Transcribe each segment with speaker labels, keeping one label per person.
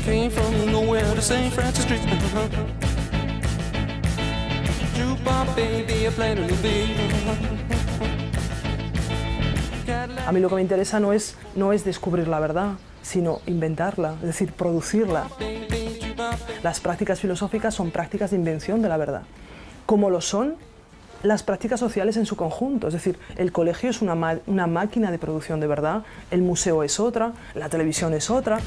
Speaker 1: Came from nowhere to St. Francis Street. Jukebox baby, I played a little bit.
Speaker 2: A mí lo que me interesa no es descubrir la verdad, sino inventarla, es decir, producirla. Las prácticas filosóficas son prácticas de invención de la verdad, como lo son las prácticas sociales en su conjunto. Es decir, el colegio es una máquina de producción de verdad, el museo es otra, la televisión es otra.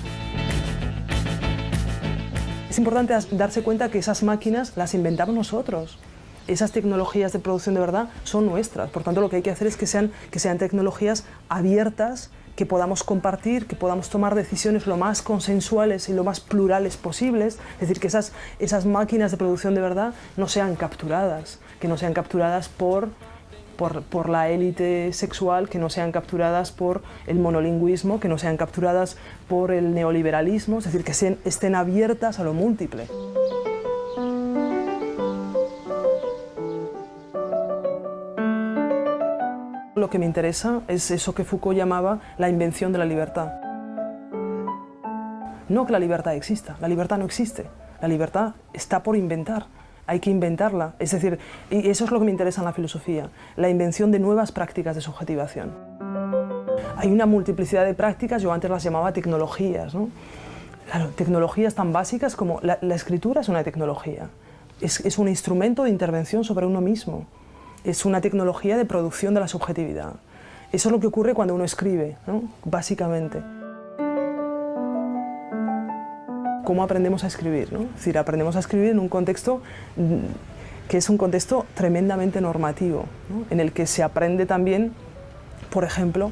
Speaker 2: Es importante darse cuenta que esas máquinas las inventamos nosotros. Esas tecnologías de producción de verdad son nuestras. Por tanto, lo que hay que hacer es que sean tecnologías abiertas, que podamos compartir, que podamos tomar decisiones lo más consensuales y lo más plurales posibles. Es decir, que esas máquinas de producción de verdad no sean capturadas, que no sean capturadas por la élite sexual, que no sean capturadas por el monolingüismo, que no sean capturadas por el neoliberalismo, es decir, que estén abiertas a lo múltiple. Lo que me interesa es eso que Foucault llamaba la invención de la libertad. No que la libertad exista, la libertad no existe, la libertad está por inventar. Hay que inventarla, es decir, y eso es lo que me interesa en la filosofía, la invención de nuevas prácticas de subjetivación. Hay una multiplicidad de prácticas, yo antes las llamaba tecnologías, ¿no? Claro, tecnologías tan básicas como la escritura es una tecnología, es un instrumento de intervención sobre uno mismo, es una tecnología de producción de la subjetividad. Eso es lo que ocurre cuando uno escribe, ¿no? Básicamente. ¿Cómo aprendemos a escribir, ¿no? Es decir, aprendemos a escribir en un contexto que es un contexto tremendamente normativo, ¿no? En el que se aprende también, por ejemplo,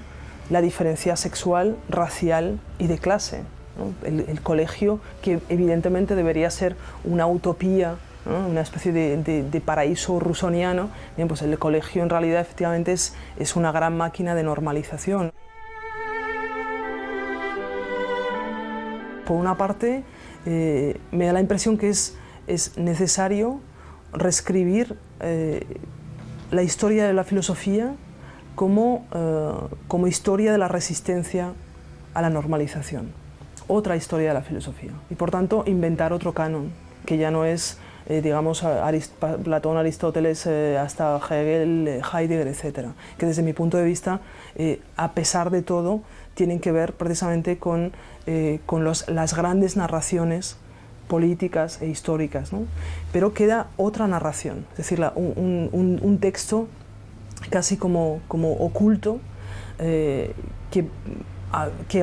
Speaker 2: la diferencia sexual, racial y de clase, ¿no? El colegio, que evidentemente debería ser una utopía, ¿no? Una especie de paraíso rusoniano, bien, pues el colegio en realidad efectivamente es una gran máquina de normalización. Por una parte, me da la impresión que es necesario reescribir la historia de la filosofía como historia de la resistencia a la normalización, otra historia de la filosofía, y por tanto inventar otro canon, que ya no es, digamos, Platón, Aristóteles, hasta Hegel, Heidegger, etc., que desde mi punto de vista, a pesar de todo, tienen que ver precisamente con las grandes narraciones políticas e históricas, ¿no? Pero queda otra narración, es decir, un texto casi como oculto, que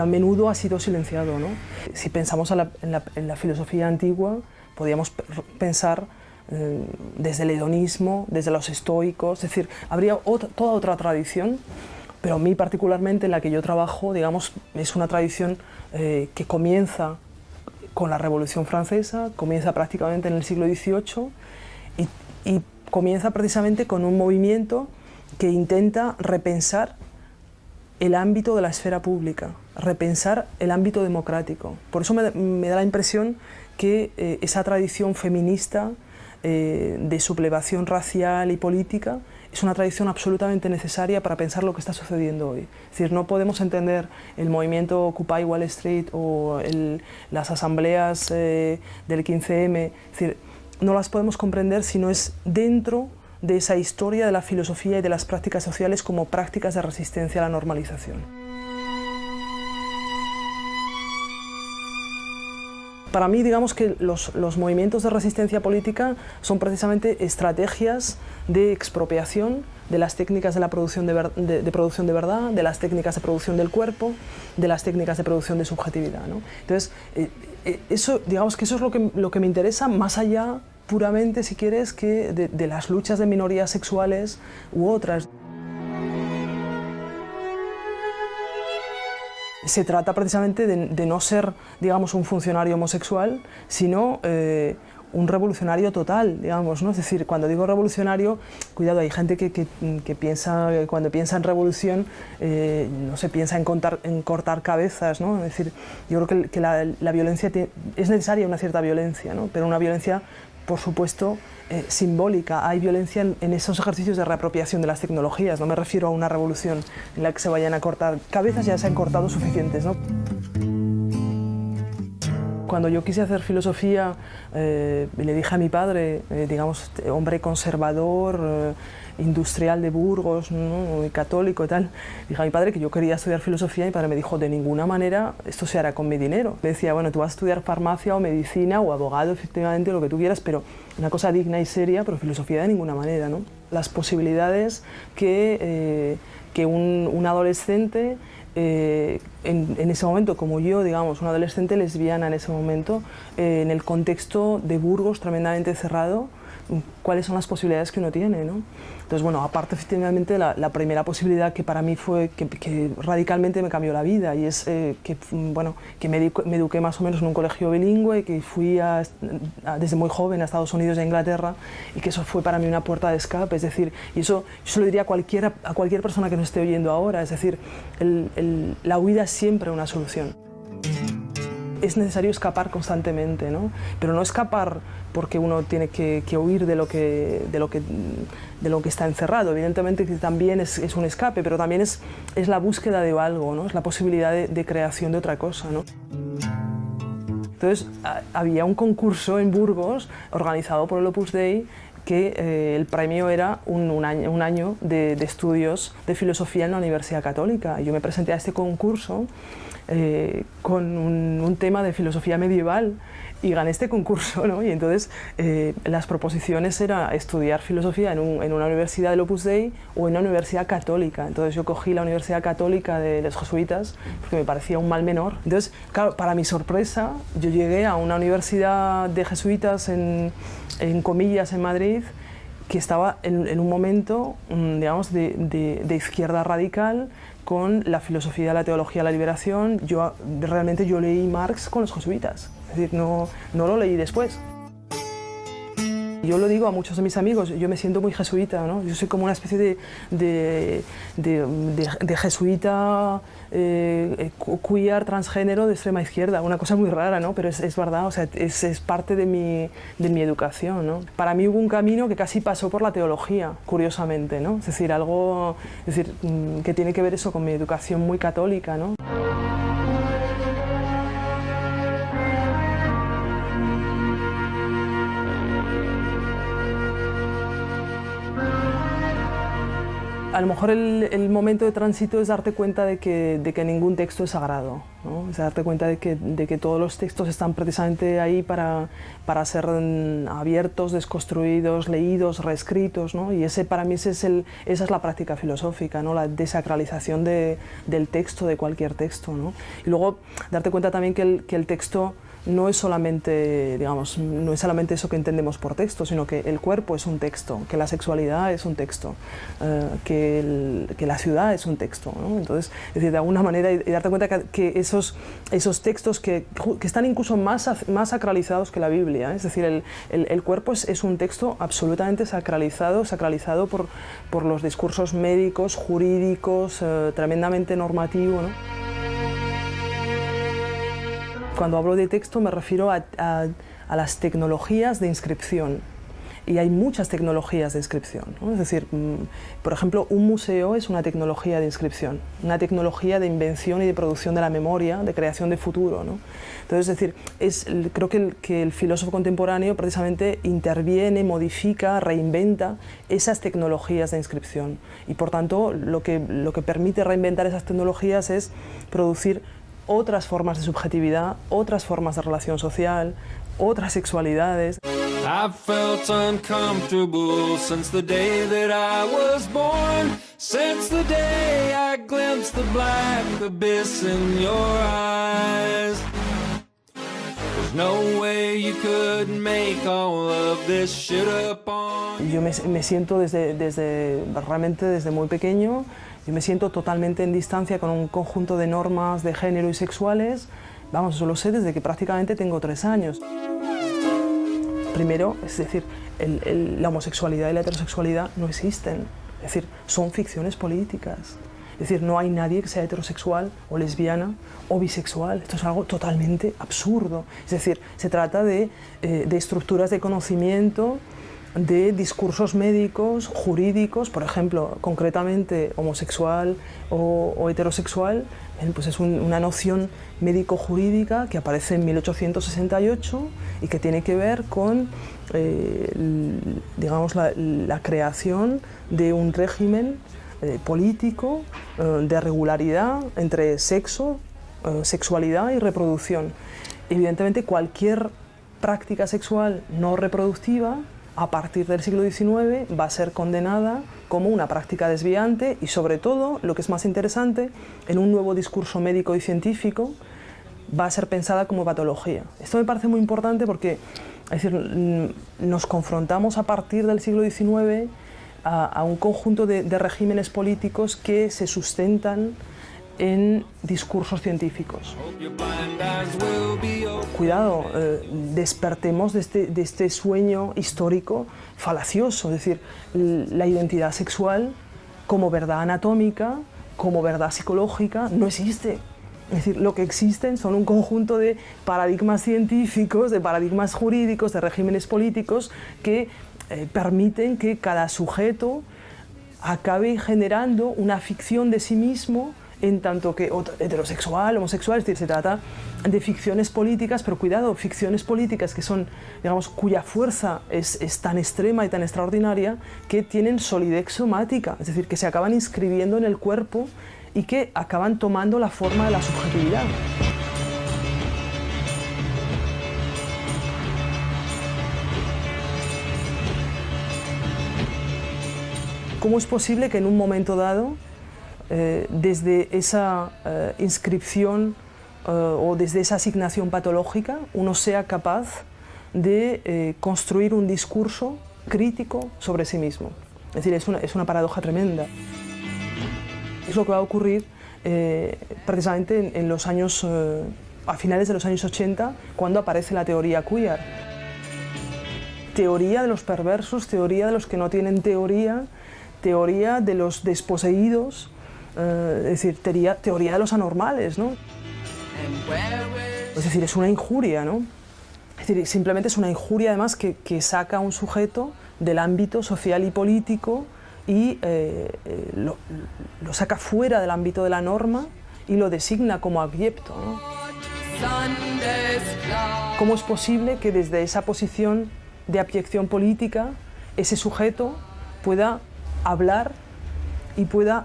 Speaker 2: a menudo ha sido silenciado, ¿no? Si pensamos en la filosofía antigua, podríamos pensar desde el hedonismo, desde los estoicos, es decir, habría toda otra tradición, pero a mí particularmente en la que yo trabajo, digamos, es una tradición que comienza con la Revolución Francesa, comienza prácticamente en el siglo XVIII y comienza precisamente con un movimiento que intenta repensar el ámbito de la esfera pública, repensar el ámbito democrático. Por eso me da la impresión que esa tradición feminista de sublevación racial y política es una tradición absolutamente necesaria para pensar lo que está sucediendo hoy. Es decir, no podemos entender el movimiento Occupy Wall Street o las asambleas del 15M, es decir, no las podemos comprender si no es dentro de esa historia de la filosofía y de las prácticas sociales como prácticas de resistencia a la normalización. Para mí, digamos que los movimientos de resistencia política son precisamente estrategias de expropiación de las técnicas de la producción de producción de verdad, de las técnicas de producción del cuerpo, de las técnicas de producción de subjetividad, ¿no? Entonces, eso, digamos que eso es lo que me interesa, más allá puramente, si quieres, que de las luchas de minorías sexuales u otras. Se trata precisamente de no ser, digamos, un funcionario homosexual, sino un revolucionario total, digamos, ¿no? Es decir, cuando digo revolucionario, cuidado, hay gente que piensa, cuando piensa en revolución, no se piensa en cortar cabezas, ¿no? Es decir, yo creo que la violencia es necesaria, una cierta violencia, ¿no? Pero una violencia, por supuesto, simbólica. Hay violencia en esos ejercicios de reapropiación de las tecnologías. No me refiero a una revolución en la que se vayan a cortar cabezas, ya se han cortado suficientes, ¿no? Cuando yo quise hacer filosofía, le dije a mi padre, digamos, hombre conservador, industrial de Burgos, ¿no? Católico y tal, dije a mi padre que yo quería estudiar filosofía y mi padre me dijo, de ninguna manera esto se hará con mi dinero. Le decía, bueno, tú vas a estudiar farmacia o medicina o abogado, efectivamente, lo que tú quieras, pero una cosa digna y seria, pero filosofía de ninguna manera, ¿no? Las posibilidades que un adolescente en ese momento, como yo, digamos, una adolescente lesbiana en ese momento, en el contexto de Burgos tremendamente cerrado, cuáles son las posibilidades que uno tiene, ¿no? Entonces, bueno, aparte, efectivamente, la primera posibilidad que para mí fue, que radicalmente me cambió la vida, y es que me eduqué más o menos en un colegio bilingüe, que fui desde muy joven a Estados Unidos e Inglaterra, y que eso fue para mí una puerta de escape, es decir, y eso yo se lo diría a cualquier persona que nos esté oyendo ahora, es decir, la huida es siempre una solución. Es necesario escapar constantemente, ¿no? Pero no escapar porque uno tiene que huir de lo que está encerrado. Evidentemente que también es un escape, pero también es la búsqueda de algo, ¿no? Es la posibilidad de creación de otra cosa, ¿no? Entonces, había un concurso en Burgos organizado por el Opus Dei que el premio era un año de estudios de filosofía en la Universidad Católica. Y yo me presenté a este concurso con un tema de filosofía medieval y gané este concurso, ¿no? Y entonces las proposiciones era estudiar filosofía en una universidad del Opus Dei o en una universidad católica. Entonces yo cogí la Universidad Católica de los jesuitas porque me parecía un mal menor. Entonces, claro, para mi sorpresa, yo llegué a una universidad de jesuitas en comillas en Madrid, que estaba en un momento, digamos, de izquierda radical, con la filosofía de la teología de la liberación. Realmente yo leí Marx con los jesuitas, es decir, no lo leí después. Yo lo digo a muchos de mis amigos, yo me siento muy jesuita, ¿no? Yo soy como una especie de jesuita queer, transgénero de extrema izquierda, una cosa muy rara, ¿no? Pero es verdad, o sea, es parte de mi educación, ¿no? Para mí hubo un camino que casi pasó por la teología, curiosamente, ¿no? Es decir, que tiene que ver eso con mi educación muy católica, ¿no? A lo mejor el momento de tránsito es darte cuenta de que ningún texto es sagrado, ¿no? Es darte cuenta de que todos los textos están precisamente ahí para ser abiertos, desconstruidos, leídos, reescritos, ¿no? Y para mí esa es la práctica filosófica, ¿no? La desacralización del texto, de cualquier texto, ¿no? Y luego darte cuenta también que el texto no es solamente, digamos, no es solamente eso que entendemos por texto, sino que el cuerpo es un texto, que la sexualidad es un texto, que la ciudad es un texto, ¿no? Entonces, es decir, de alguna manera, y darte cuenta que esos textos que están incluso más sacralizados que la Biblia, ¿eh? Es decir, el cuerpo es un texto absolutamente sacralizado por los discursos médicos, jurídicos, tremendamente normativo, ¿no? Cuando hablo de texto me refiero a las tecnologías de inscripción, y hay muchas tecnologías de inscripción, ¿no? Es decir, por ejemplo, un museo es una tecnología de inscripción, una tecnología de invención y de producción de la memoria, de creación de futuro, ¿no? Entonces, es decir, creo que el filósofo contemporáneo precisamente interviene, modifica, reinventa esas tecnologías de inscripción, y por tanto lo que permite reinventar esas tecnologías es producir otras formas de subjetividad, otras formas de relación social, otras sexualidades.
Speaker 1: I've felt uncomfortable since the day that I was born, since the day I glimpsed the black abyss in your eyes. There's no way you could make all of this shit up on.
Speaker 2: Yo me siento realmente desde muy pequeño, yo me siento totalmente en distancia con un conjunto de normas de género y sexuales. Vamos, eso lo sé desde que prácticamente tengo 3 años. Primero, es decir, la homosexualidad y la heterosexualidad no existen, es decir, son ficciones políticas. Es decir, no hay nadie que sea heterosexual o lesbiana o bisexual. Esto es algo totalmente absurdo. Es decir, se trata de estructuras de conocimiento, de discursos médicos, jurídicos, por ejemplo, concretamente homosexual o heterosexual, pues es una noción médico-jurídica que aparece en 1868 y que tiene que ver con digamos, la creación de un régimen político de regularidad entre sexo, sexualidad y reproducción. Evidentemente, cualquier práctica sexual no reproductiva a partir del siglo XIX va a ser condenada como una práctica desviante y, sobre todo, lo que es más interesante, en un nuevo discurso médico y científico va a ser pensada como patología. Esto me parece muy importante porque, es decir, nos confrontamos a partir del siglo XIX a un conjunto de regímenes políticos que se sustentan en discursos científicos. Cuidado, despertemos de este sueño histórico falacioso, es decir, la identidad sexual como verdad anatómica, como verdad psicológica, no existe. Es decir, lo que existen son un conjunto de paradigmas científicos, de paradigmas jurídicos, de regímenes políticos que permiten que cada sujeto acabe generando una ficción de sí mismo, en tanto que heterosexual, homosexual, es decir, se trata de ficciones políticas, pero cuidado, ficciones políticas que son, digamos, cuya fuerza es tan extrema y tan extraordinaria que tienen solidez somática, es decir, que se acaban inscribiendo en el cuerpo y que acaban tomando la forma de la subjetividad. ¿Cómo es posible que en un momento dado, desde esa inscripción o desde esa asignación patológica, uno sea capaz de construir un discurso crítico sobre sí mismo? Es decir, es una paradoja tremenda. Es lo que va a ocurrir precisamente en los años, a finales de los años 80, cuando aparece la teoría queer. Teoría de los perversos, teoría de los que no tienen teoría, teoría de los desposeídos, es decir, teoría de los anormales, ¿no? Es decir, es una injuria, ¿no? Es decir, simplemente es una injuria además que saca a un sujeto del ámbito social y político y lo saca fuera del ámbito de la norma y lo designa como abyecto, ¿no? ¿Cómo es posible que desde esa posición de abyección política ese sujeto pueda hablar y pueda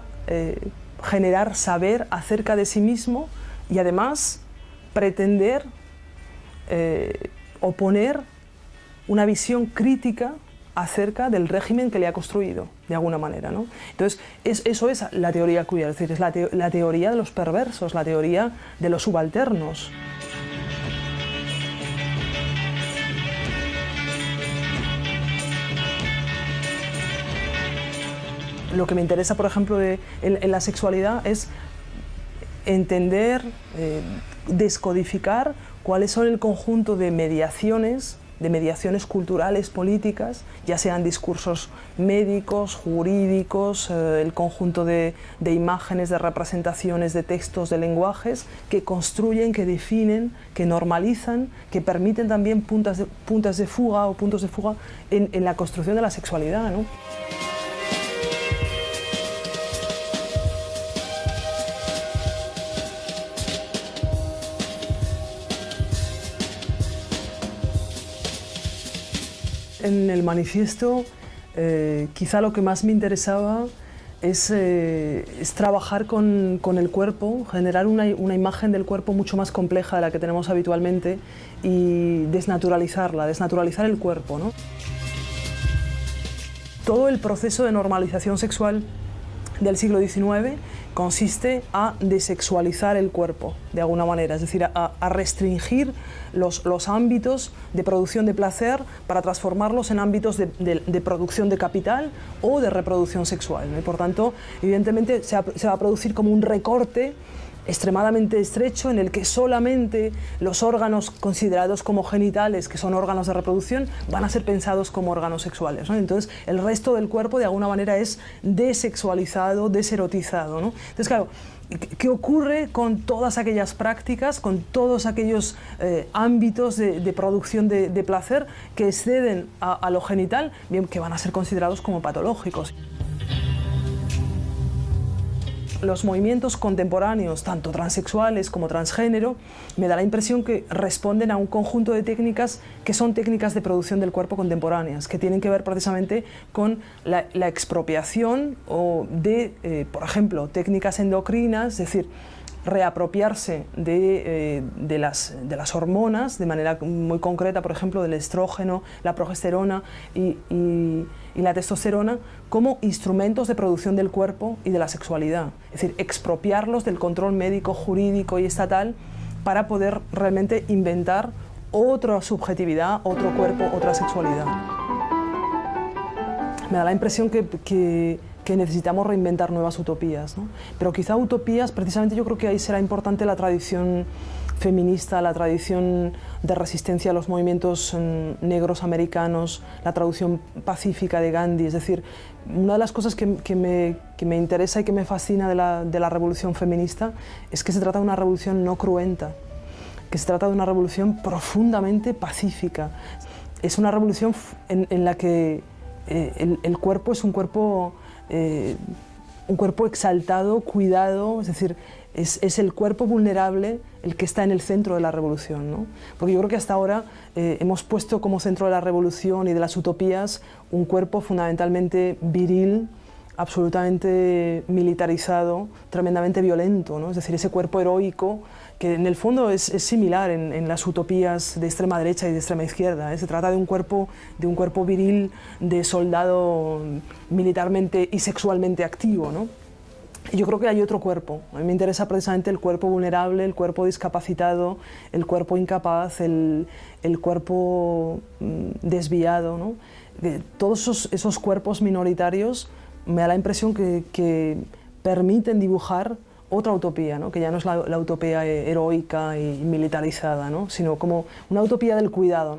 Speaker 2: generar saber acerca de sí mismo y además pretender oponer una visión crítica acerca del régimen que le ha construido, de alguna manera, ¿no? Entonces, eso es la teoría queer, es decir, es la teoría de los perversos, la teoría de los subalternos. Lo que me interesa, por ejemplo, en la sexualidad es entender, descodificar cuáles son el conjunto de mediaciones culturales, políticas, ya sean discursos médicos, jurídicos, el conjunto de imágenes, de representaciones, de textos, de lenguajes, que construyen, que definen, que normalizan, que permiten también puntos de fuga en la construcción de la sexualidad, ¿no? En el manifiesto, quizá lo que más me interesaba es trabajar con el cuerpo, generar una imagen del cuerpo mucho más compleja de la que tenemos habitualmente y desnaturalizar el cuerpo, ¿no? Todo el proceso de normalización sexual del siglo XIX consiste a desexualizar el cuerpo, de alguna manera, es decir, a restringir los ámbitos de producción de placer para transformarlos en ámbitos de producción de capital o de reproducción sexual, ¿no? Y por tanto, evidentemente, se va a producir como un recorte extremadamente estrecho en el que solamente los órganos considerados como genitales, que son órganos de reproducción, van a ser pensados como órganos sexuales, ¿no? Entonces, el resto del cuerpo, de alguna manera, es desexualizado, deserotizado, ¿no? Entonces, claro, ¿qué ocurre con todas aquellas prácticas, con todos aquellos ámbitos de producción de placer que exceden a lo genital, bien, que van a ser considerados como patológicos? Los movimientos contemporáneos, tanto transexuales como transgénero, me da la impresión que responden a un conjunto de técnicas que son técnicas de producción del cuerpo contemporáneas, que tienen que ver precisamente con la expropiación por ejemplo, técnicas endocrinas, es decir, reapropiarse de las hormonas de manera muy concreta, por ejemplo, del estrógeno, la progesterona y la testosterona como instrumentos de producción del cuerpo y de la sexualidad. Es decir, expropiarlos del control médico, jurídico y estatal para poder realmente inventar otra subjetividad, otro cuerpo, otra sexualidad. Me da la impresión que necesitamos reinventar nuevas utopías, ¿no? Pero quizá utopías, precisamente yo creo que ahí será importante la tradición feminista, la tradición de resistencia a los movimientos negros americanos, la traducción pacífica de Gandhi. Es decir, una de las cosas que me interesa y que me fascina de la revolución feminista es que se trata de una revolución no cruenta, que se trata de una revolución profundamente pacífica. Es una revolución en la que el cuerpo es un cuerpo exaltado, cuidado, es decir, es el cuerpo vulnerable el que está en el centro de la revolución, ¿no? Porque yo creo que hasta ahora hemos puesto como centro de la revolución y de las utopías un cuerpo fundamentalmente viril, absolutamente militarizado, tremendamente violento, ¿no? Es decir, ese cuerpo heroico que en el fondo es similar en las utopías de extrema derecha y de extrema izquierda, ¿eh? Se trata de un cuerpo viril, de soldado militarmente y sexualmente activo, ¿no? Y yo creo que hay otro cuerpo. A mí me interesa precisamente el cuerpo vulnerable, el cuerpo discapacitado, el cuerpo incapaz, el cuerpo desviado, ¿no? Todos esos cuerpos minoritarios me da la impresión que permiten dibujar otra utopía, ¿no? Que ya no es la utopía heroica y militarizada, ¿no? Sino como una utopía del cuidado.